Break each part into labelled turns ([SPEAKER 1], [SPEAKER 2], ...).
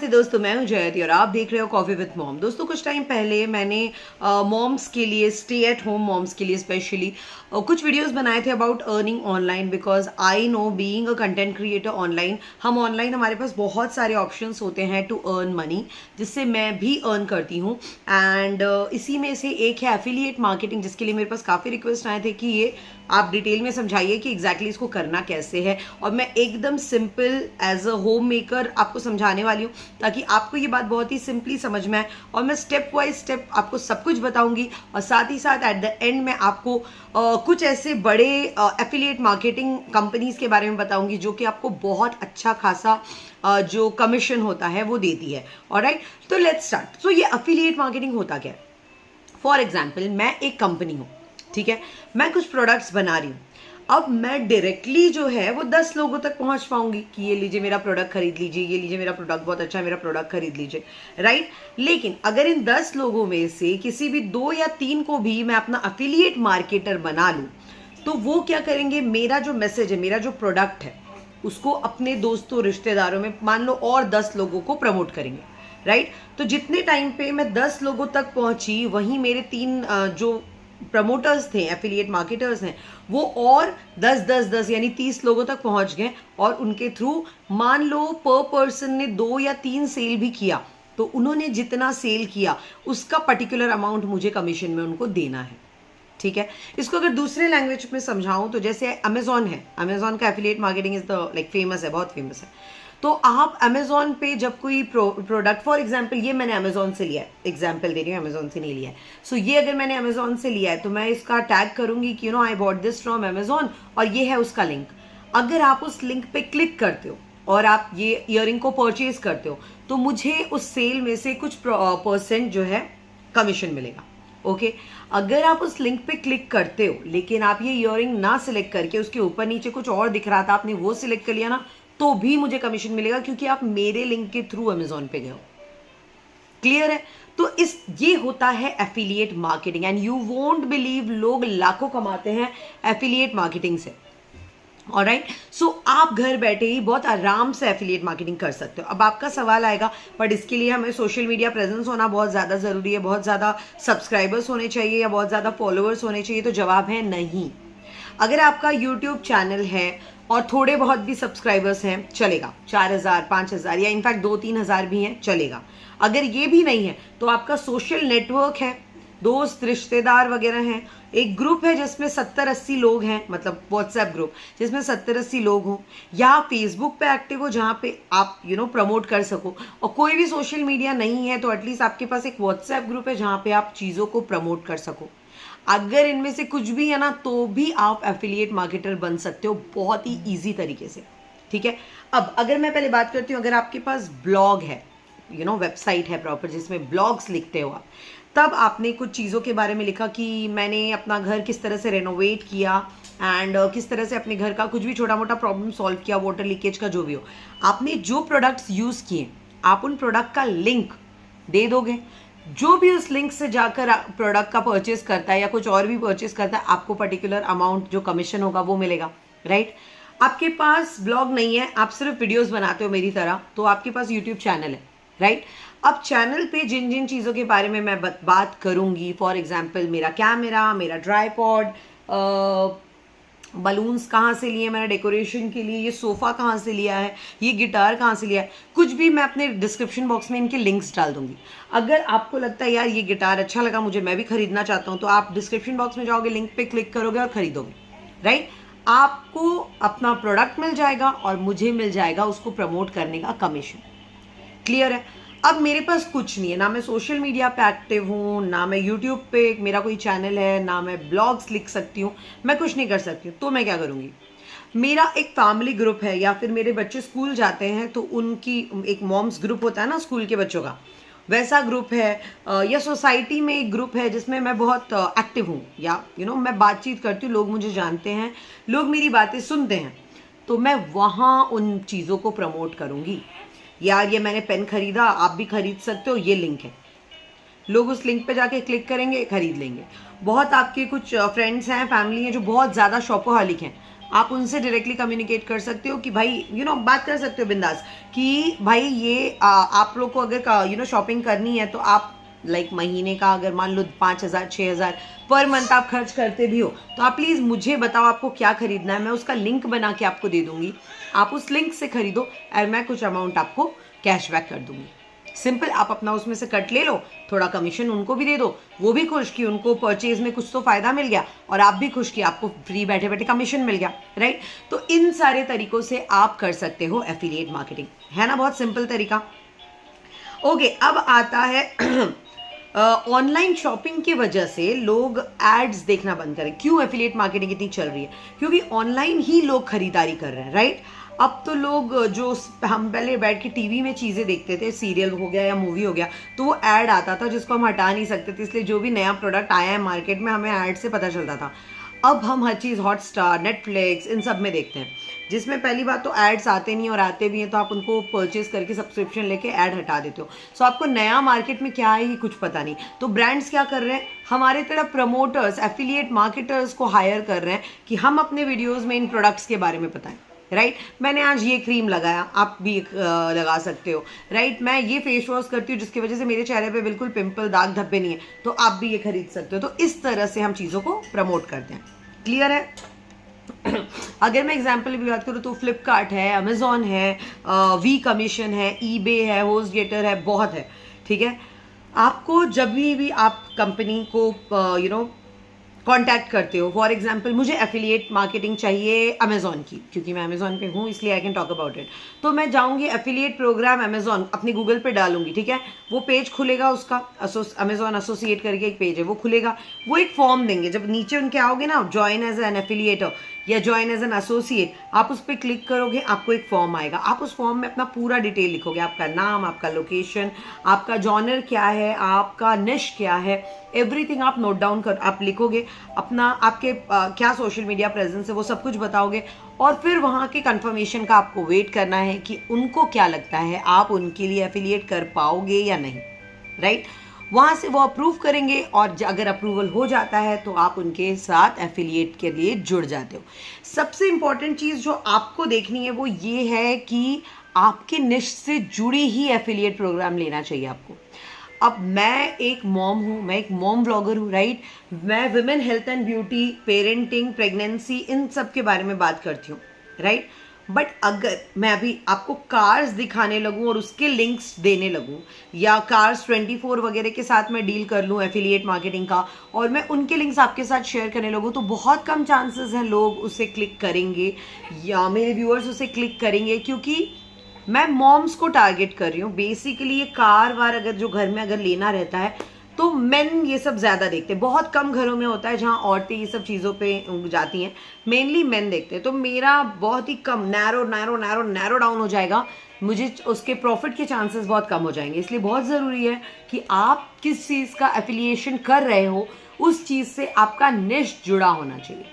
[SPEAKER 1] नमस्ते दोस्तों, मैं हूं जयति और आप देख रहे हो कॉफी विद मॉम। दोस्तों कुछ टाइम पहले मैंने मॉम्स के लिए, स्टे एट होम मॉम्स के लिए स्पेशली कुछ वीडियोस बनाए थे about earning online. Because I know being a content creator online, हम ऑनलाइन हमारे पास बहुत सारे ऑप्शंस होते हैं टू अर्न मनी, जिससे मैं भी अर्न करती हूँ। एंड इसी में से एक है एफिलिएट मार्केटिंग, जिसके लिए मेरे पास काफ़ी रिक्वेस्ट आए थे कि ये आप डिटेल में समझाइए कि एग्जैक्टली इसको करना कैसे है। और मैं एकदम simple as a homemaker आपको समझाने वाली हूँ, ताकि आपको ये बात बहुत ही सिंपली समझ में आए। और मैं स्टेप बाय स्टेप आपको सब कुछ बताऊंगी, और साथ ही साथ एट द एंड में आपको कुछ ऐसे बड़े एफिलिएट मार्केटिंग कंपनीज के बारे में बताऊंगी जो कि आपको बहुत अच्छा खासा जो कमीशन होता है वो देती है। ऑलराइट, तो लेट्स स्टार्ट। सो ये एफिलिएट मार्केटिंग होता क्या है? फॉर एग्जाम्पल, मैं एक कंपनी हूँ, ठीक है, मैं कुछ प्रोडक्ट्स बना रही हूँ। अब मैं डायरेक्टली जो है वो 10 लोगों तक पहुंच पाऊंगी कि ये लीजिए मेरा प्रोडक्ट खरीद लीजिए, ये लीजिए मेरा प्रोडक्ट बहुत अच्छा है, मेरा प्रोडक्ट खरीद लीजिए, राइट। लेकिन अगर इन 10 लोगों में से किसी भी 2 या 3 को भी मैं अपना एफिलिएट मार्केटर बना लूं, तो वो क्या करेंगे, मेरा जो मैसेज है, मेरा जो प्रोडक्ट है, उसको अपने दोस्तों रिश्तेदारों में मान लो और 10 लोगों को प्रमोट करेंगे, राइट। तो जितने टाइम पे मैं 10 लोगों तक पहुंची, वहीं मेरे 3 जो प्रमोटर्स थे, एफिलिएट मार्केटर्स हैं, वो और 10 यानी 30 लोगों तक पहुंच गए। और उनके थ्रू मान लो पर पर्सन ने 2 या 3 सेल भी किया, तो उन्होंने जितना सेल किया उसका पर्टिकुलर अमाउंट मुझे कमीशन में उनको देना है, ठीक है। इसको अगर दूसरे लैंग्वेज में समझाऊं तो जैसे अमेजॉन है, अमेजॉन का affiliate marketing is the like famous है, बहुत फेमस है। तो आप अमेजॉन पे जब कोई प्रोडक्ट, फॉर एग्जाम्पल ये मैंने अमेजॉन से लिया है, एग्जाम्पल दे रही हूँ, अमेजॉन से नहीं लिया है। सो ये अगर मैंने अमेजॉन से लिया है तो मैं इसका टैग करूंगी कि I bought this from Amazon, और ये है उसका लिंक। अगर आप उस लिंक पे क्लिक करते हो और आप ये ईयरिंग को परचेज करते हो, तो मुझे उस सेल में से कुछ परसेंट जो है कमीशन मिलेगा। ओके, अगर आप उस लिंक पे क्लिक करते हो लेकिन आप ये ईयरिंग ना सिलेक्ट करके उसके ऊपर नीचे कुछ और दिख रहा था, आपने वो सिलेक्ट कर लिया ना, तो भी मुझे कमीशन मिलेगा, क्योंकि आप मेरे लिंक के थ्रू अमेजॉन पे गए हो। क्लियर है? तो ये होता है affiliate marketing. And you won't believe, लोग लाखों कमाते हैं एफिलिएट मार्केटिंग से। ऑलराइट, सो आप घर बैठे ही बहुत आराम से एफिलिएट मार्केटिंग कर सकते हो। अब आपका सवाल आएगा, बट इसके लिए हमें सोशल मीडिया प्रेजेंस होना बहुत ज़्यादा ज़रूरी है, बहुत ज़्यादा सब्सक्राइबर्स होने चाहिए या बहुत ज़्यादा फॉलोअर्स होने चाहिए? तो जवाब है नहीं। अगर आपका यूट्यूब चैनल है और थोड़े बहुत भी सब्सक्राइबर्स हैं, चलेगा। 4000, 5000 या इनफैक्ट 2-3 हज़ार भी हैं, चलेगा। अगर ये भी नहीं है तो आपका सोशल नेटवर्क है, दोस्त रिश्तेदार वगैरह हैं, एक ग्रुप है जिसमें 70-80 लोग हैं, मतलब व्हाट्सएप ग्रुप जिसमें 70-80 लोग हों, या फेसबुक पे एक्टिव हो जहाँ पे आप प्रमोट कर सको। और कोई भी सोशल मीडिया नहीं है तो एटलीस्ट आपके पास एक व्हाट्सएप ग्रुप है जहाँ पे आप चीज़ों को प्रमोट कर सको। अगर इनमें से कुछ भी है ना, तो भी आप एफिलिएट मार्केटर बन सकते हो बहुत ही ईजी तरीके से, ठीक है। अब अगर मैं पहले बात करती हूँ, अगर आपके पास ब्लॉग है, वेबसाइट है प्रॉपर जिसमें ब्लॉग्स लिखते हो आप, तब आपने कुछ चीज़ों के बारे में लिखा कि मैंने अपना घर किस तरह से रेनोवेट किया एंड किस तरह से अपने घर का कुछ भी छोटा मोटा प्रॉब्लम सॉल्व किया, वाटर लीकेज का जो भी हो। आपने जो प्रोडक्ट्स यूज़ किए, आप उन प्रोडक्ट का लिंक दे दोगे। जो भी उस लिंक से जाकर प्रोडक्ट का परचेस करता है या कुछ और भी परचेस करता है, आपको पर्टिकुलर अमाउंट जो कमीशन होगा वो मिलेगा, राइट। आपके पास ब्लॉग नहीं है, आप सिर्फ वीडियोस बनाते हो मेरी तरह, तो आपके पास यूट्यूब चैनल है, राइट। अब चैनल पे जिन जिन चीज़ों के बारे में मैं बात करूंगी, फॉर एग्जाम्पल मेरा कैमरा, मेरा ट्राइपॉड, बलून्स कहाँ से लिए मैंने डेकोरेशन के लिए, ये सोफ़ा कहाँ से लिया है, ये गिटार कहाँ से लिया है, कुछ भी मैं अपने डिस्क्रिप्शन बॉक्स में इनके लिंक्स डाल दूंगी। अगर आपको लगता है यार ये गिटार अच्छा लगा मुझे, मैं भी खरीदना चाहता हूँ, तो आप डिस्क्रिप्शन बॉक्स में जाओगे, लिंक पे क्लिक करोगे और खरीदोगे, राइट। आपको अपना प्रोडक्ट मिल जाएगा और मुझे मिल जाएगा उसको प्रमोट करने का कमीशन। क्लियर है? अब मेरे पास कुछ नहीं है, ना मैं सोशल मीडिया पे एक्टिव हूँ, ना मैं यूट्यूब पे मेरा कोई चैनल है, ना मैं ब्लॉग्स लिख सकती हूँ, मैं कुछ नहीं कर सकती हूँ। तो मैं क्या करूँगी, मेरा एक फैमिली ग्रुप है, या फिर मेरे बच्चे स्कूल जाते हैं तो उनकी एक मॉम्स ग्रुप होता है ना स्कूल के बच्चों का, वैसा ग्रुप है, या सोसाइटी में एक ग्रुप है जिसमें मैं बहुत एक्टिव हूँ, या मैं बातचीत करती हूँ, लोग मुझे जानते हैं, लोग मेरी बातें सुनते हैं, तो मैं वहाँ उन चीज़ों को प्रमोट करूँगी। यार ये मैंने पेन खरीदा, आप भी खरीद सकते हो, ये लिंक है, लोग उस लिंक पे जाके क्लिक करेंगे, खरीद लेंगे। बहुत आपके कुछ फ्रेंड्स हैं, फैमिली हैं जो बहुत ज़्यादा शॉपोहॉलिक हैं, आप उनसे डायरेक्टली कम्युनिकेट कर सकते हो कि भाई बात कर सकते हो बिंदास कि भाई ये आप लोग को अगर शॉपिंग करनी है तो आप लाइक महीने का अगर मान लो 5,000 6,000 पर मंथ आप खर्च करते भी हो तो आप प्लीज़ मुझे बताओ आपको क्या खरीदना है, मैं उसका लिंक बना के आपको दे दूंगी, आप उस लिंक से खरीदो और मैं कुछ अमाउंट आपको कैशबैक कर दूंगी। सिंपल, आप अपना उसमें से कट ले लो, थोड़ा कमीशन उनको भी दे दो, वो भी खुश कि उनको परचेज में कुछ तो फायदा मिल गया और आप भी खुश कि आपको फ्री बैठे बैठे कमीशन मिल गया, राइट। तो इन सारे तरीकों से आप कर सकते हो एफिलिएट मार्केटिंग, है ना, बहुत सिंपल तरीका। ओके, अब आता है ऑनलाइन शॉपिंग की वजह से लोग एड्स देखना बंद करें। क्यों एफिलिएट मार्केटिंग इतनी चल रही है? क्योंकि ऑनलाइन ही लोग खरीदारी कर रहे हैं, राइट। अब तो लोग जो हम पहले बैठ के टीवी में चीज़ें देखते थे, सीरियल हो गया या मूवी हो गया, तो वो ऐड आता था जिसको हम हटा नहीं सकते थे, इसलिए जो भी नया प्रोडक्ट आया है मार्केट में हमें ऐड से पता चलता था। अब हम हर चीज़ हॉटस्टार, नेटफ्लिक्स, इन सब में देखते हैं, जिसमें पहली बात तो एड्स आते नहीं और आते भी हैं तो आप उनको परचेज करके सब्सक्रिप्शन लेके ऐड हटा देते हो। सो आपको नया मार्केट में क्या है ये कुछ पता नहीं। तो ब्रांड्स क्या कर रहे हैं, हमारे तरह प्रमोटर्स, एफिलिएट मार्केटर्स को हायर कर रहे हैं कि हम अपने वीडियोज़ में इन प्रोडक्ट्स के बारे में बताएं, राइट। मैंने आज ये क्रीम लगाया, आप भी लगा सकते हो, राइट। मैं ये फेस वॉश करती हूँ जिसकी वजह से मेरे चेहरे पे बिल्कुल पिंपल, दाग धब्बे नहीं है, तो आप भी ये खरीद सकते हो। तो इस तरह से हम चीज़ों को प्रमोट करते हैं। क्लियर है? अगर मैं एग्जाम्पल भी बात करूँ तो फ्लिपकार्ट है, अमेजोन है, वी कमीशन है, ईबे है, होस्टगेटर है, बहुत है, ठीक है। आपको जब भी आप कंपनी को कांटेक्ट करते हो, फॉर एग्जांपल मुझे एफिलिएट मार्केटिंग चाहिए अमेजोन की, क्योंकि मैं अमेजोन पे हूँ इसलिए I can talk about it, तो मैं जाऊँगी एफिलिएट प्रोग्राम अमेजोन अपनी गूगल पे डालूंगी, ठीक है। वो पेज खुलेगा, उसका अमेजोन एसोसिएट करके एक पेज है, वो खुलेगा, वो एक फॉर्म देंगे। जब नीचे उनके आओगे ना, ज्वाइन एज एन एफिलिएटर या ज्वाइन एज एन एसोसिएट, आप उस पर क्लिक करोगे, आपको एक फॉर्म आएगा। आप उस फॉर्म में अपना पूरा डिटेल लिखोगे, आपका नाम, आपका लोकेशन, आपका जॉनर क्या है, आपका निश क्या है, एवरीथिंग आप नोट डाउन कर आप लिखोगे, अपना आपके क्या सोशल मीडिया प्रेजेंस है वो सब कुछ बताओगे, और फिर वहाँ के कंफर्मेशन का आपको वेट करना है कि उनको क्या लगता है आप उनके लिए एफिलिएट कर पाओगे या नहीं, राइट। वहाँ से वो अप्रूव करेंगे और अगर अप्रूवल हो जाता है तो आप उनके साथ एफिलिएट के लिए जुड़ जाते हो। सबसे इंपॉर्टेंट चीज़ जो आपको देखनी है वो ये है कि आपके निश से जुड़ी ही एफिलिएट प्रोग्राम लेना चाहिए आपको। अब मैं एक मॉम हूँ, मैं एक मॉम ब्लॉगर हूँ, राइट। मैं women health and beauty, parenting, pregnancy, इन सब के बारे में बात करती हूँ, राइट। बट अगर मैं अभी आपको कार्स दिखाने लगूं और उसके लिंक्स देने लगूं, या कार्स 24 वगैरह के साथ मैं डील कर लूं एफिलिएट मार्केटिंग का, और मैं उनके लिंक्स आपके साथ शेयर करने लगूं, तो बहुत कम चांसेस हैं लोग उसे क्लिक करेंगे या मेरे व्यूअर्स उसे क्लिक करेंगे, क्योंकि मैं मॉम्स को टारगेट कर रही हूँ। बेसिकली ये कार वार अगर जो घर में अगर लेना रहता है तो मेन ये सब ज़्यादा देखते हैं। बहुत कम घरों में होता है जहाँ औरतें ये सब चीज़ों पे जाती हैं, मेनली मेन देखते हैं। तो मेरा बहुत ही कम नैरो डाउन हो जाएगा, मुझे उसके प्रॉफिट के चांसेस बहुत कम हो जाएंगे। इसलिए बहुत ज़रूरी है कि आप किस चीज़ का एफिलिएशन कर रहे हो, उस चीज़ से आपका निश जुड़ा होना चाहिए।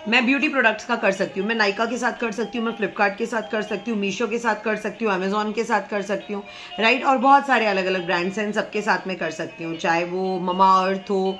[SPEAKER 1] मैं ब्यूटी प्रोडक्ट्स का कर सकती हूँ, मैं नाइका के साथ कर सकती हूँ, मैं फ्लिपकार्ट के साथ कर सकती हूँ, मीशो के साथ कर सकती हूँ, अमेजोन के साथ कर सकती हूँ, राइट। और बहुत सारे अलग अलग ब्रांड्स हैं, सबके साथ में कर सकती हूँ, चाहे वो ममा अर्थ हो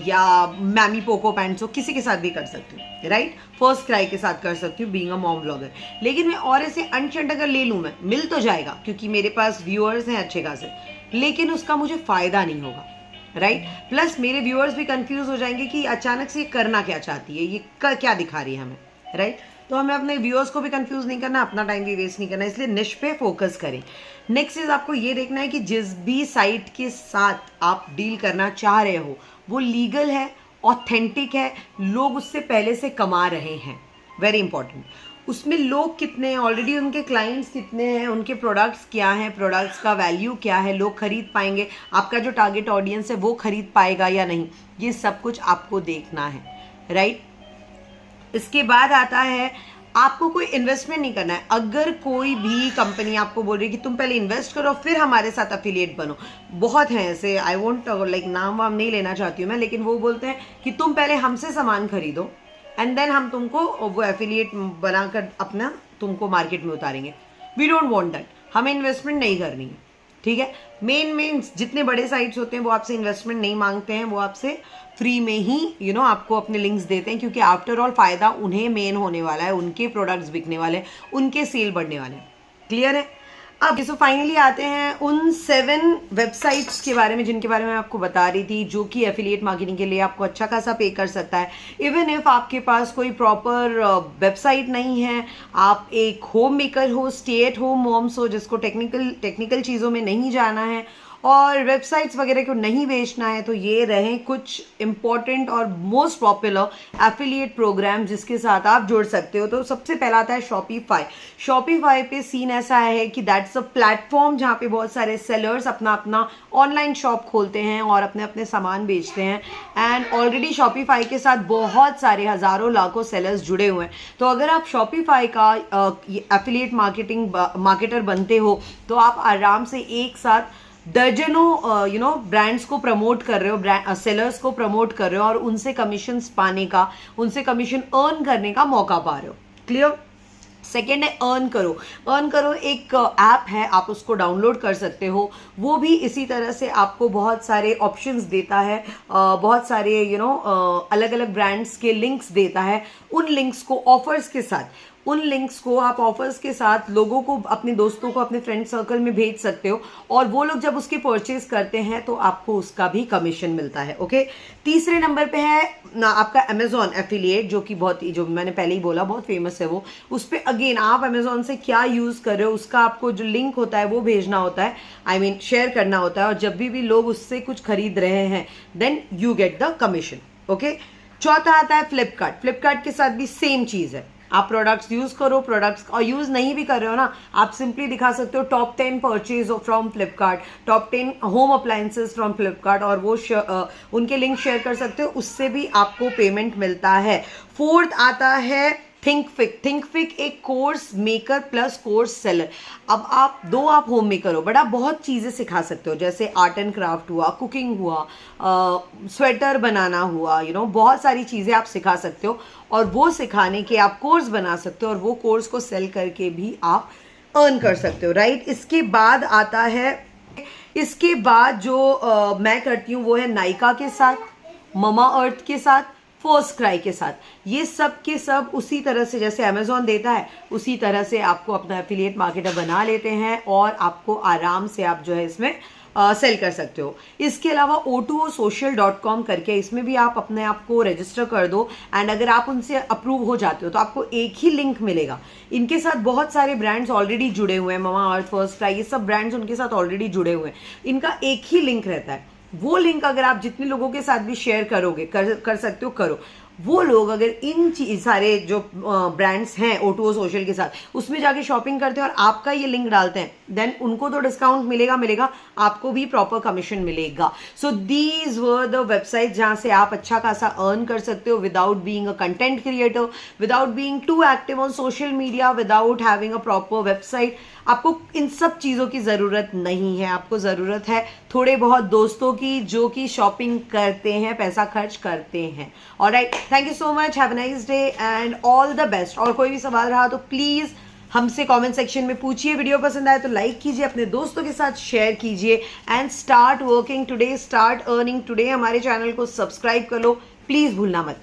[SPEAKER 1] या मैमी पोको पैंट्स हो, किसी के साथ भी कर सकती हूँ, राइट। फर्स्ट क्राई के साथ कर सकती हूँ बीइंग अ मॉम ब्लॉगर। लेकिन मैं और ऐसे अनशंट अगर ले लूँ, मैं मिल तो जाएगा क्योंकि मेरे पास व्यूअर्स हैं अच्छे खासे, लेकिन उसका मुझे फ़ायदा नहीं होगा, राइट। प्लस मेरे व्यूअर्स भी कंफ्यूज हो जाएंगे कि अचानक से ये करना क्या चाहती है, ये क्या दिखा रही है हमें, राइट। तो हमें अपने व्यूअर्स को भी कंफ्यूज नहीं करना, अपना टाइम भी वेस्ट नहीं करना, इसलिए निश पे फोकस करें। नेक्स्ट चीज आपको ये देखना है कि जिस भी साइट के साथ आप डील करना चाह रहे हो वो लीगल है, ऑथेंटिक है, लोग उससे पहले से कमा रहे हैं, वेरी इंपॉर्टेंट। उसमें लोग कितने हैं, ऑलरेडी उनके क्लाइंट्स कितने हैं, उनके प्रोडक्ट्स क्या हैं, प्रोडक्ट्स का वैल्यू क्या है, लोग खरीद पाएंगे, आपका जो टारगेट ऑडियंस है वो खरीद पाएगा या नहीं, ये सब कुछ आपको देखना है, राइट। इसके बाद आता है आपको कोई इन्वेस्टमेंट नहीं करना है। अगर कोई भी कंपनी आपको बोल रही है कि तुम पहले इन्वेस्ट करो फिर हमारे साथ अफिलिएट बनो, बहुत हैं ऐसे, आई वोंट लाइक नाम वाम नहीं लेना चाहती हूँ मैं, लेकिन वो बोलते हैं कि तुम पहले हमसे सामान खरीदो एंड देन हम तुमको वो एफिलिएट बनाकर अपना तुमको मार्केट में उतारेंगे। वी डोंट वांट दैट, हमें इन्वेस्टमेंट नहीं करनी है, ठीक है। मेन जितने बड़े साइट्स होते हैं वो आपसे इन्वेस्टमेंट नहीं मांगते हैं, वो आपसे फ्री में ही आपको अपने लिंक्स देते हैं, क्योंकि आफ्टर ऑल फ़ायदा उन्हें मेन होने वाला है, उनके प्रोडक्ट्स बिकने वाले हैं, उनके सेल बढ़ने वाले हैं। क्लियर है? अब सो फाइनली आते हैं उन 7 वेबसाइट्स के बारे में जिनके बारे में आपको बता रही थी, जो कि एफिलिएट मार्केटिंग के लिए आपको अच्छा खासा पे कर सकता है। इवन इफ आपके पास कोई प्रॉपर वेबसाइट नहीं है, आप एक होम मेकर हो, स्टे एट होम मॉम्स हो, जिसको टेक्निकल चीज़ों में नहीं जाना है और वेबसाइट्स वगैरह को नहीं बेचना है, तो ये रहे कुछ इंपॉर्टेंट और मोस्ट पॉपुलर एफिलिएट प्रोग्राम जिसके साथ आप जुड़ सकते हो। तो सबसे पहला आता है शॉपिफाई। शॉपिफाई पे सीन ऐसा है कि दैट्स अ प्लेटफॉर्म जहाँ पे बहुत सारे सेलर्स अपना अपना ऑनलाइन शॉप खोलते हैं और अपने अपने सामान बेचते हैं। एंड ऑलरेडी शॉपिफाई के साथ बहुत सारे हज़ारों लाखों सेलर्स जुड़े हुए हैं। तो अगर आप शॉपिफाई का एफिलिएट मार्केटर बनते हो तो आप आराम से एक साथ दर्जनों ब्रांड्स को प्रमोट कर रहे हो, सेलर्स को प्रमोट कर रहे हो और उनसे कमीशंस पाने का, उनसे कमीशन अर्न करने का मौका पा रहे हो। क्लियर? सेकेंड है अर्न करो। एक ऐप है, आप उसको डाउनलोड कर सकते हो। वो भी इसी तरह से आपको बहुत सारे ऑप्शंस देता है, बहुत सारे अलग अलग ब्रांड्स के लिंक्स देता है। उन लिंक्स को ऑफर्स के साथ आप ऑफर्स के साथ लोगों को, अपने दोस्तों को, अपने फ्रेंड सर्कल में भेज सकते हो और वो लोग जब उसके परचेज करते हैं तो आपको उसका भी कमीशन मिलता है। ओके। तीसरे नंबर पे है ना आपका अमेजॉन एफिलिएट, जो कि जो मैंने पहले ही बोला बहुत फेमस है वो। उस पर अगेन आप अमेजॉन से क्या यूज़ कर रहे हो उसका आपको जो लिंक होता है वो भेजना होता है, शेयर करना होता है, और जब भी लोग उससे कुछ खरीद रहे हैं then you get the commission. Okay. चौथा आता है फ्लिपकार्ट के साथ भी सेम चीज़ है। आप प्रोडक्ट्स यूज़ करो, प्रोडक्ट्स और यूज़ नहीं भी कर रहे हो ना, आप सिंपली दिखा सकते हो top 10 purchase from Flipkart, top 10 home appliances from Flipkart, और वो उनके लिंक शेयर कर सकते हो, उससे भी आपको पेमेंट मिलता है। फोर्थ आता है थिंकफिक एक course maker plus course seller. अब आप होम मेकर हो बट आप बहुत चीज़ें सिखा सकते हो, जैसे आर्ट एंड क्राफ्ट हुआ, कुकिंग हुआ, स्वेटर बनाना हुआ, बहुत सारी चीज़ें आप सिखा सकते हो और वो सिखाने के आप कोर्स बना सकते हो और वो कोर्स को सेल करके भी आप अर्न कर सकते हो। राइट? इसके बाद जो मैं करती हूँ वो है नायका के साथ, ममा अर्थ के साथ, फर्स्ट क्राई के साथ। ये सब के सब उसी तरह से जैसे अमेजॉन देता है उसी तरह से आपको अपना एफिलिएट मार्केटर बना लेते हैं और आपको आराम से आप जो है इसमें सेल कर सकते हो। इसके अलावा O2OSocial.com करके, इसमें भी आप अपने आप को रजिस्टर कर दो एंड अगर आप उनसे अप्रूव हो जाते हो तो आपको एक ही लिंक मिलेगा। इनके साथ बहुत सारे ब्रांड्स ऑलरेडी जुड़े हुए हैं, ममा अर्थ, फर्स्ट क्राई, ये सब ब्रांड्स उनके साथ ऑलरेडी जुड़े हुए हैं। इनका एक ही लिंक रहता है। वो लिंक अगर आप जितने लोगों के साथ भी शेयर करोगे, कर सकते हो, करो। वो लोग अगर इन सारे जो ब्रांड्स हैं O2OSocial के साथ उसमें जाके शॉपिंग करते हैं और आपका ये लिंक डालते हैं, देन उनको तो डिस्काउंट मिलेगा, आपको भी प्रॉपर कमीशन मिलेगा। So these were the website जहाँ से आप अच्छा खासा अर्न कर सकते हो without being a content creator, without being to active on social media, without having a proper website. आपको इन सब चीज़ों की ज़रूरत नहीं है। आपको ज़रूरत है थोड़े बहुत दोस्तों की जो कि शॉपिंग करते हैं, पैसा खर्च करते हैं। Alright, thank you so much, have a nice day and all the best. और कोई भी सवाल रहा तो प्लीज़ हमसे कमेंट सेक्शन में पूछिए। वीडियो पसंद आए तो लाइक कीजिए, अपने दोस्तों के साथ शेयर कीजिए and start working today, start earning today. हमारे चैनल को सब्सक्राइब कर लो, प्लीज़ भूलना मत।